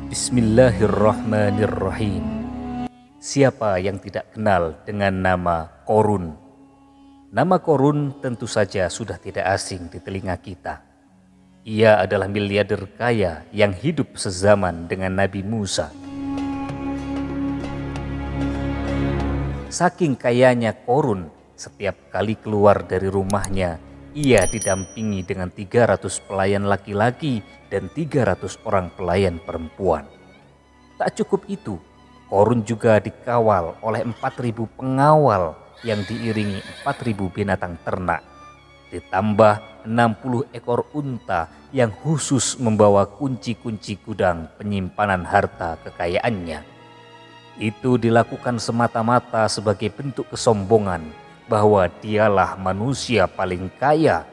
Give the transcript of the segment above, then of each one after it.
Bismillahirrahmanirrahim. Siapa yang tidak kenal dengan nama Qorun? Nama Qorun tentu saja sudah tidak asing di telinga kita. Ia adalah miliarder kaya yang hidup sezaman dengan Nabi Musa. Saking kayanya Qorun, setiap kali keluar dari rumahnya, ia didampingi dengan 300 pelayan laki-laki dan 300 orang pelayan perempuan. Tak cukup itu, Qorun juga dikawal oleh 4.000 pengawal yang diiringi 4.000 binatang ternak. Ditambah 60 ekor unta yang khusus membawa kunci-kunci gudang penyimpanan harta kekayaannya. Itu dilakukan semata-mata sebagai bentuk kesombongan bahwa dialah manusia paling kaya,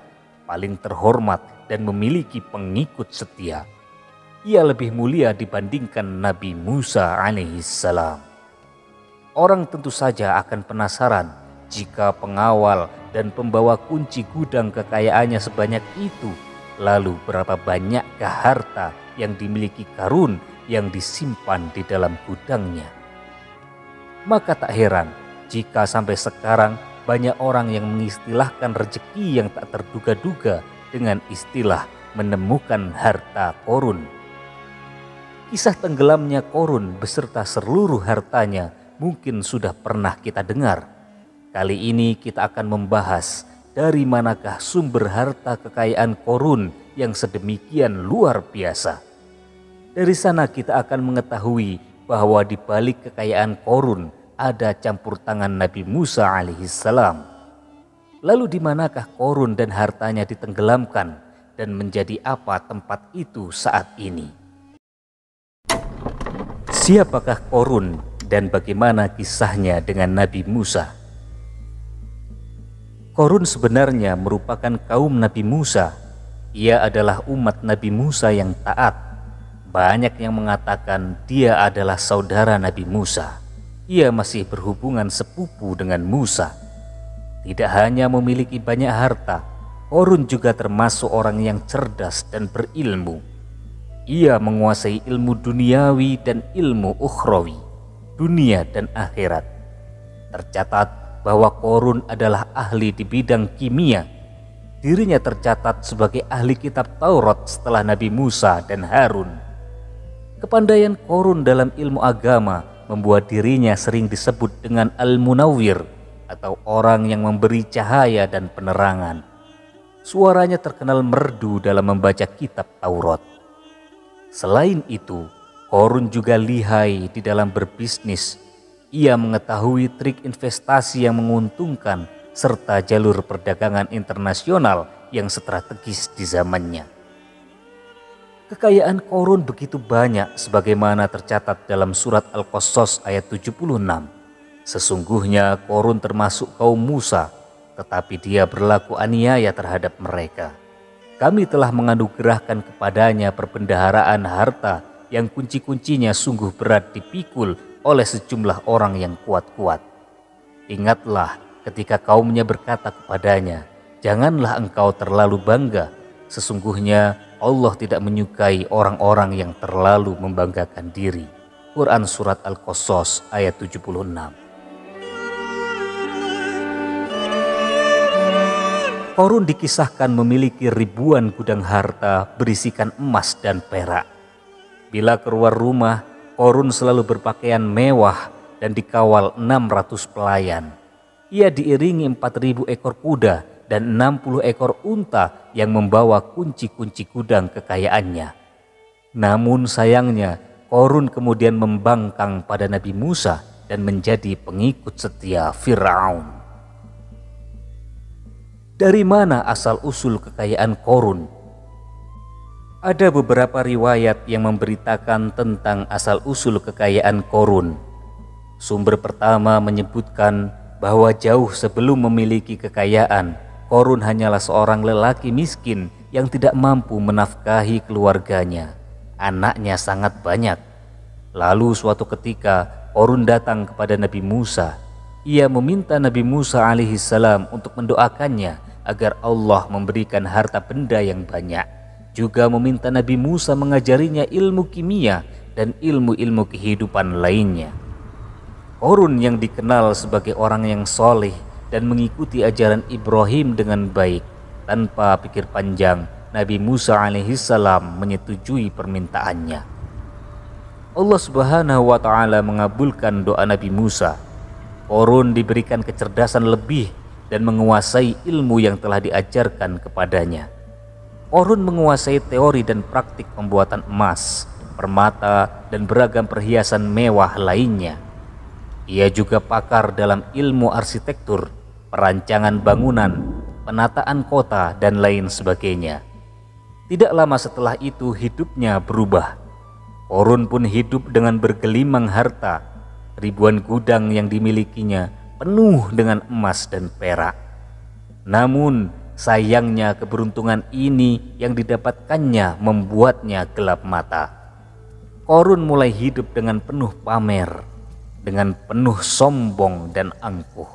paling terhormat dan memiliki pengikut setia. Ia lebih mulia dibandingkan Nabi Musa alaihissalam. Orang tentu saja akan penasaran jika pengawal dan pembawa kunci gudang kekayaannya sebanyak itu, lalu berapa banyakkah harta yang dimiliki Qarun yang disimpan di dalam gudangnya. Maka tak heran jika sampai sekarang banyak orang yang mengistilahkan rezeki yang tak terduga-duga dengan istilah menemukan harta Qorun. Kisah tenggelamnya Qorun beserta seluruh hartanya mungkin sudah pernah kita dengar. Kali ini kita akan membahas dari manakah sumber harta kekayaan Qorun yang sedemikian luar biasa. Dari sana kita akan mengetahui bahwa di balik kekayaan Qorun ada campur tangan Nabi Musa alaihissalam. Lalu di manakah Qorun dan hartanya ditenggelamkan dan menjadi apa tempat itu saat ini? Siapakah Qorun dan bagaimana kisahnya dengan Nabi Musa? Qorun sebenarnya merupakan kaum Nabi Musa. Ia adalah umat Nabi Musa yang taat. Banyak yang mengatakan dia adalah saudara Nabi Musa. Ia masih berhubungan sepupu dengan Musa. Tidak hanya memiliki banyak harta, Qorun juga termasuk orang yang cerdas dan berilmu. Ia menguasai ilmu duniawi dan ilmu ukhrawi, dunia dan akhirat. Tercatat bahwa Qorun adalah ahli di bidang kimia. Dirinya tercatat sebagai ahli kitab Taurat setelah Nabi Musa dan Harun. Kepandaian Qorun dalam ilmu agama membuat dirinya sering disebut dengan Al-Munawwir atau orang yang memberi cahaya dan penerangan. Suaranya terkenal merdu dalam membaca kitab Taurat. Selain itu, Qorun juga lihai di dalam berbisnis. Ia mengetahui trik investasi yang menguntungkan serta jalur perdagangan internasional yang strategis di zamannya. Kekayaan Qorun begitu banyak sebagaimana tercatat dalam surat Al-Qasas ayat 76. Sesungguhnya Qorun termasuk kaum Musa, tetapi dia berlaku aniaya terhadap mereka. Kami telah menganugerahkan kepadanya perbendaharaan harta yang kunci-kuncinya sungguh berat dipikul oleh sejumlah orang yang kuat-kuat. Ingatlah ketika kaumnya berkata kepadanya, "Janganlah engkau terlalu bangga. Sesungguhnya Allah tidak menyukai orang-orang yang terlalu membanggakan diri." Quran Surat Al-Qasas ayat 76. Qorun dikisahkan memiliki ribuan gudang harta berisikan emas dan perak. Bila keluar rumah, Qorun selalu berpakaian mewah dan dikawal 600 pelayan. Ia diiringi 4.000 ekor kuda dan 60 ekor unta yang membawa kunci-kunci gudang kekayaannya. Namun sayangnya, Qorun kemudian membangkang pada Nabi Musa dan menjadi pengikut setia Fir'aun. Dari mana asal-usul kekayaan Qorun? Ada beberapa riwayat yang memberitakan tentang asal-usul kekayaan Qorun. Sumber pertama menyebutkan bahwa jauh sebelum memiliki kekayaan, Qorun hanyalah seorang lelaki miskin yang tidak mampu menafkahi keluarganya. Anaknya sangat banyak. Lalu suatu ketika Qorun datang kepada Nabi Musa. Ia meminta Nabi Musa alaihissalam untuk mendoakannya agar Allah memberikan harta benda yang banyak. Juga meminta Nabi Musa mengajarinya ilmu kimia dan ilmu-ilmu kehidupan lainnya. Qorun yang dikenal sebagai orang yang soleh dan mengikuti ajaran Ibrahim dengan baik, tanpa pikir panjang, Nabi Musa alaihissalam menyetujui permintaannya. Allah Subhanahu wa ta'ala mengabulkan doa Nabi Musa. Qorun diberikan kecerdasan lebih dan menguasai ilmu yang telah diajarkan kepadanya. Qorun menguasai teori dan praktik pembuatan emas, permata, dan beragam perhiasan mewah lainnya. Ia juga pakar dalam ilmu arsitektur, perancangan bangunan, penataan kota, dan lain sebagainya. Tidak lama setelah itu hidupnya berubah. Qorun pun hidup dengan bergelimang harta. Ribuan gudang yang dimilikinya penuh dengan emas dan perak. Namun sayangnya keberuntungan ini yang didapatkannya membuatnya gelap mata. Qorun mulai hidup dengan penuh pamer, dengan penuh sombong dan angkuh.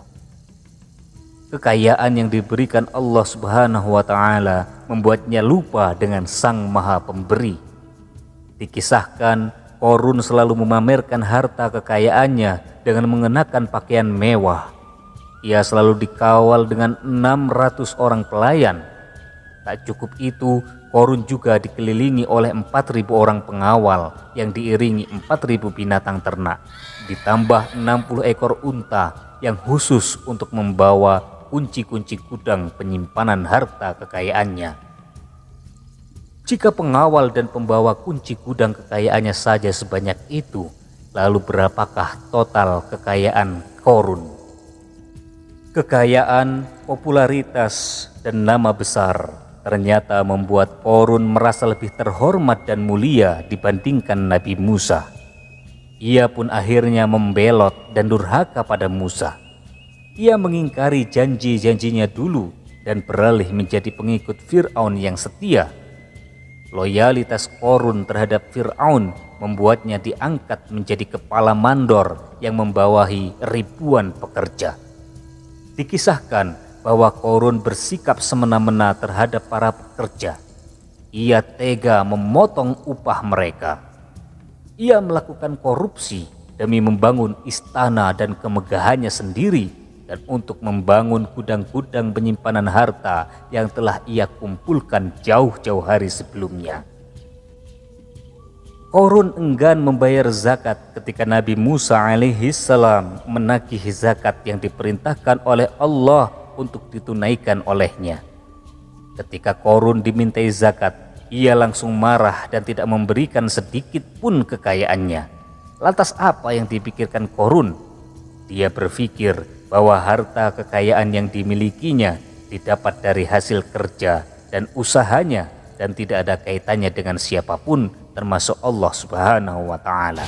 Kekayaan yang diberikan Allah Subhanahu wa ta'ala membuatnya lupa dengan Sang Maha Pemberi. Dikisahkan Qorun selalu memamerkan harta kekayaannya dengan mengenakan pakaian mewah. Ia selalu dikawal dengan 600 orang pelayan. Tak cukup itu, Qorun juga dikelilingi oleh 4.000 orang pengawal yang diiringi 4.000 binatang ternak, ditambah 60 ekor unta yang khusus untuk membawa kunci-kunci gudang penyimpanan harta kekayaannya. Jika pengawal dan pembawa kunci gudang kekayaannya saja sebanyak itu, lalu berapakah total kekayaan Qorun? Kekayaan, popularitas, dan nama besar ternyata membuat Qorun merasa lebih terhormat dan mulia dibandingkan Nabi Musa. Ia pun akhirnya membelot dan durhaka pada Musa. Ia mengingkari janji-janjinya dulu dan beralih menjadi pengikut Fir'aun yang setia. Loyalitas Qorun terhadap Fir'aun membuatnya diangkat menjadi kepala mandor yang membawahi ribuan pekerja. Dikisahkan bahwa Qorun bersikap semena-mena terhadap para pekerja. Ia tega memotong upah mereka. Ia melakukan korupsi demi membangun istana dan kemegahannya sendiri, dan untuk membangun gudang-gudang penyimpanan harta yang telah ia kumpulkan jauh-jauh hari sebelumnya. Qorun enggan membayar zakat ketika Nabi Musa alaihissalam menagih zakat yang diperintahkan oleh Allah untuk ditunaikan olehnya. Ketika Qorun dimintai zakat, ia langsung marah dan tidak memberikan sedikit pun kekayaannya. Lantas apa yang dipikirkan Qorun? Dia berpikir bahwa harta kekayaan yang dimilikinya didapat dari hasil kerja dan usahanya dan tidak ada kaitannya dengan siapapun termasuk Allah Subhanahu wa ta'ala.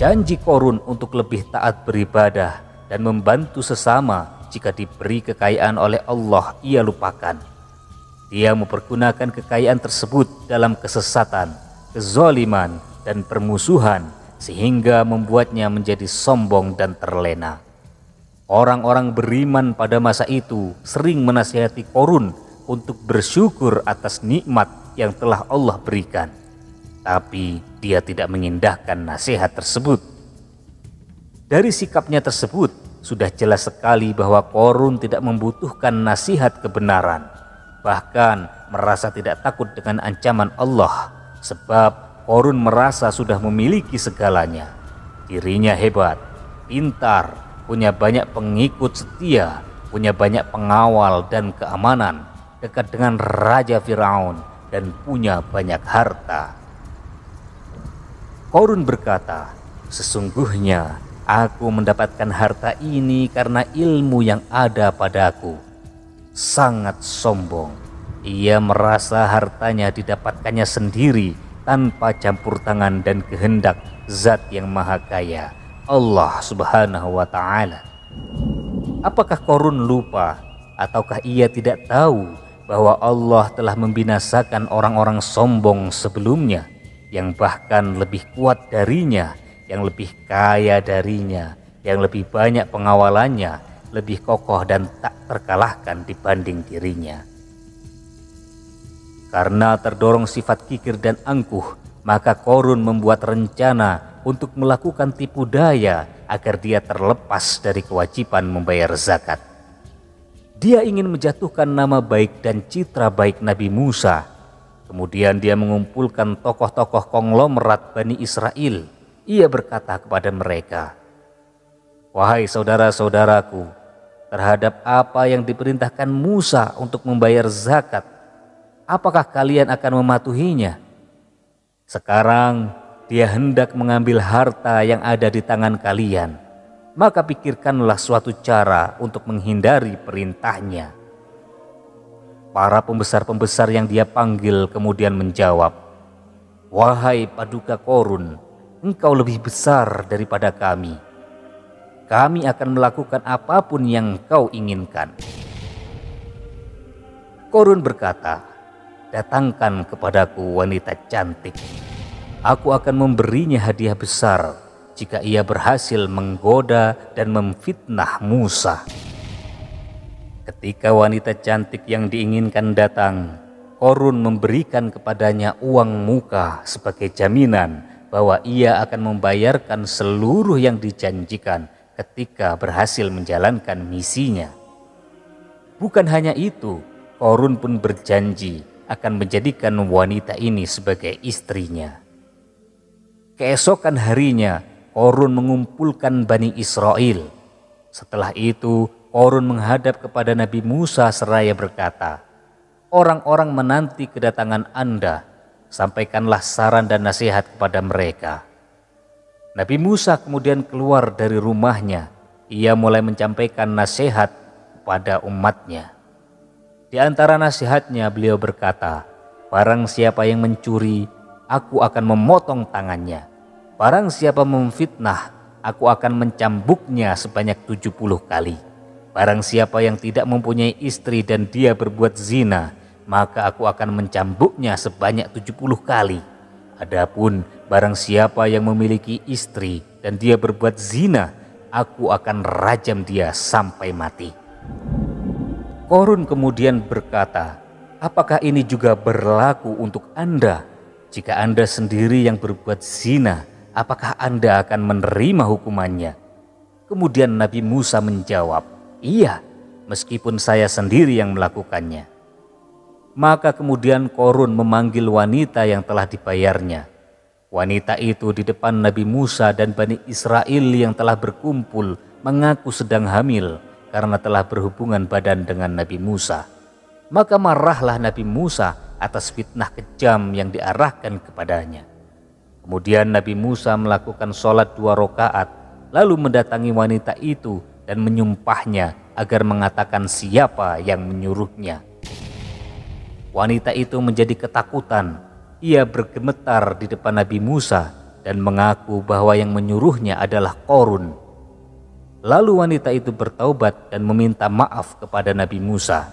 Janji Qorun untuk lebih taat beribadah dan membantu sesama jika diberi kekayaan oleh Allah ia lupakan. Dia mempergunakan kekayaan tersebut dalam kesesatan, kezaliman, dan permusuhan sehingga membuatnya menjadi sombong dan terlena. Orang-orang beriman pada masa itu sering menasihati Qorun untuk bersyukur atas nikmat yang telah Allah berikan. Tapi dia tidak mengindahkan nasihat tersebut. Dari sikapnya tersebut sudah jelas sekali bahwa Qorun tidak membutuhkan nasihat kebenaran. Bahkan merasa tidak takut dengan ancaman Allah. Sebab Qorun merasa sudah memiliki segalanya. Dirinya hebat, pintar, punya banyak pengikut setia, punya banyak pengawal dan keamanan, dekat dengan Raja Fir'aun, dan punya banyak harta. Qorun berkata, "Sesungguhnya aku mendapatkan harta ini karena ilmu yang ada padaku." Sangat sombong. Ia merasa hartanya didapatkannya sendiri tanpa campur tangan dan kehendak Zat yang Maha Kaya, Allah Subhanahu wa ta'ala. Apakah Qarun lupa ataukah ia tidak tahu bahwa Allah telah membinasakan orang-orang sombong sebelumnya yang bahkan lebih kuat darinya, yang lebih kaya darinya, yang lebih banyak pengawalannya, lebih kokoh dan tak terkalahkan dibanding dirinya. Karena terdorong sifat kikir dan angkuh, maka Qarun membuat rencana untuk melakukan tipu daya agar dia terlepas dari kewajiban membayar zakat. Dia ingin menjatuhkan nama baik dan citra baik Nabi Musa. Kemudian dia mengumpulkan tokoh-tokoh konglomerat Bani Israel. Ia berkata kepada mereka, "Wahai saudara-saudaraku, terhadap apa yang diperintahkan Musa untuk membayar zakat, apakah kalian akan mematuhinya? Sekarang dia hendak mengambil harta yang ada di tangan kalian, maka pikirkanlah suatu cara untuk menghindari perintahnya." Para pembesar-pembesar yang dia panggil kemudian menjawab, "Wahai paduka Qarun, engkau lebih besar daripada kami. Kami akan melakukan apapun yang kau inginkan." Qarun berkata, "Datangkan kepadaku wanita cantik. Aku akan memberinya hadiah besar jika ia berhasil menggoda dan memfitnah Musa." Ketika wanita cantik yang diinginkan datang, Qarun memberikan kepadanya uang muka sebagai jaminan bahwa ia akan membayarkan seluruh yang dijanjikan ketika berhasil menjalankan misinya. Bukan hanya itu, Qarun pun berjanji akan menjadikan wanita ini sebagai istrinya. Keesokan harinya, Qarun mengumpulkan Bani Israel. Setelah itu, Qarun menghadap kepada Nabi Musa seraya berkata, "Orang-orang menanti kedatangan Anda, sampaikanlah saran dan nasihat kepada mereka." Nabi Musa kemudian keluar dari rumahnya. Ia mulai menyampaikan nasihat kepada umatnya. Di antara nasihatnya beliau berkata, "Barang siapa yang mencuri, aku akan memotong tangannya. Barang siapa memfitnah, aku akan mencambuknya sebanyak 70 kali. Barang siapa yang tidak mempunyai istri dan dia berbuat zina, maka aku akan mencambuknya sebanyak 70 kali. Adapun barang siapa yang memiliki istri dan dia berbuat zina, aku akan rajam dia sampai mati." Qarun kemudian berkata, "Apakah ini juga berlaku untuk Anda? Jika Anda sendiri yang berbuat zina, apakah Anda akan menerima hukumannya?" Kemudian Nabi Musa menjawab, "Iya, meskipun saya sendiri yang melakukannya." Maka kemudian Qarun memanggil wanita yang telah dibayarnya. Wanita itu di depan Nabi Musa dan Bani Israel yang telah berkumpul mengaku sedang hamil karena telah berhubungan badan dengan Nabi Musa. Maka marahlah Nabi Musa atas fitnah kejam yang diarahkan kepadanya. Kemudian Nabi Musa melakukan sholat 2 rakaat, lalu mendatangi wanita itu dan menyumpahnya agar mengatakan siapa yang menyuruhnya. Wanita itu menjadi ketakutan. Ia bergemetar di depan Nabi Musa dan mengaku bahwa yang menyuruhnya adalah Qarun. Lalu wanita itu bertaubat dan meminta maaf kepada Nabi Musa.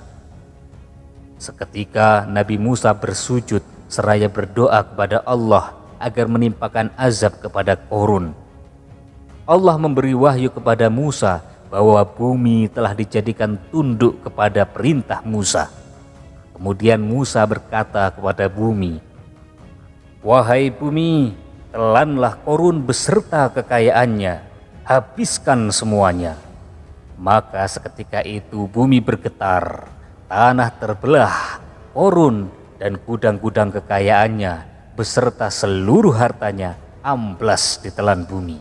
Seketika Nabi Musa bersujud seraya berdoa kepada Allah agar menimpakan azab kepada Qarun. Allah memberi wahyu kepada Musa bahwa bumi telah dijadikan tunduk kepada perintah Musa. Kemudian Musa berkata kepada bumi, "Wahai bumi, telanlah Qarun beserta kekayaannya, habiskan semuanya." Maka seketika itu bumi bergetar, tanah terbelah, Qarun dan gudang-gudang kekayaannya beserta seluruh hartanya amblas ditelan bumi.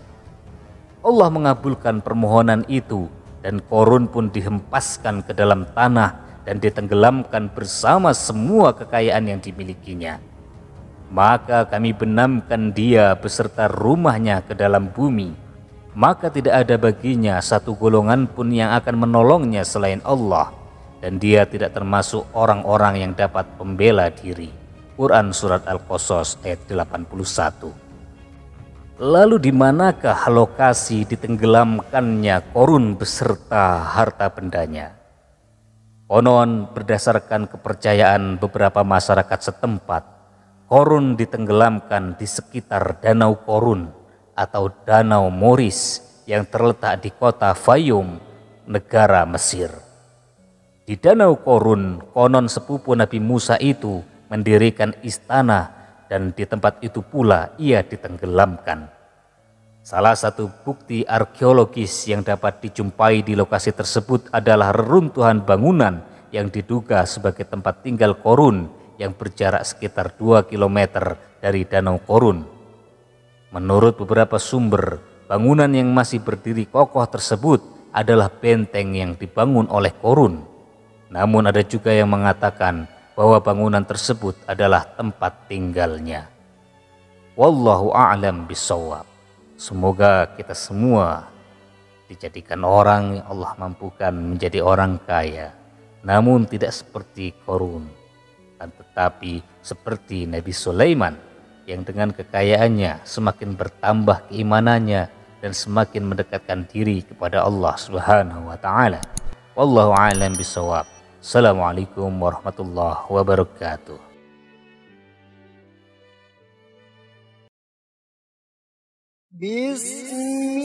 Allah mengabulkan permohonan itu dan Qarun pun dihempaskan ke dalam tanah dan ditenggelamkan bersama semua kekayaan yang dimilikinya. Maka kami benamkan dia beserta rumahnya ke dalam bumi. Maka tidak ada baginya satu golongan pun yang akan menolongnya selain Allah. Dan dia tidak termasuk orang-orang yang dapat membela diri. Quran Surat Al-Qasas ayat 81. Lalu di manakah lokasi ditenggelamkannya Qorun beserta harta bendanya? Konon berdasarkan kepercayaan beberapa masyarakat setempat, Qorun ditenggelamkan di sekitar Danau Qorun atau Danau Moris yang terletak di kota Fayum, negara Mesir. Di Danau Qorun, konon sepupu Nabi Musa itu mendirikan istana, dan di tempat itu pula ia ditenggelamkan. Salah satu bukti arkeologis yang dapat dijumpai di lokasi tersebut adalah reruntuhan bangunan yang diduga sebagai tempat tinggal Qorun yang berjarak sekitar 2 km dari Danau Qorun. Menurut beberapa sumber, bangunan yang masih berdiri kokoh tersebut adalah benteng yang dibangun oleh Qorun. Namun ada juga yang mengatakan bahwa bangunan tersebut adalah tempat tinggalnya. Wallahu a'lam bishawab. Semoga kita semua dijadikan orang yang Allah mampukan menjadi orang kaya, namun tidak seperti Qorun, tetapi seperti Nabi Sulaiman yang dengan kekayaannya semakin bertambah keimanannya dan semakin mendekatkan diri kepada Allah Subhanahu wa taala. Wallahu a'lam bishawab. Assalamualaikum warahmatullahi wabarakatuh. بسم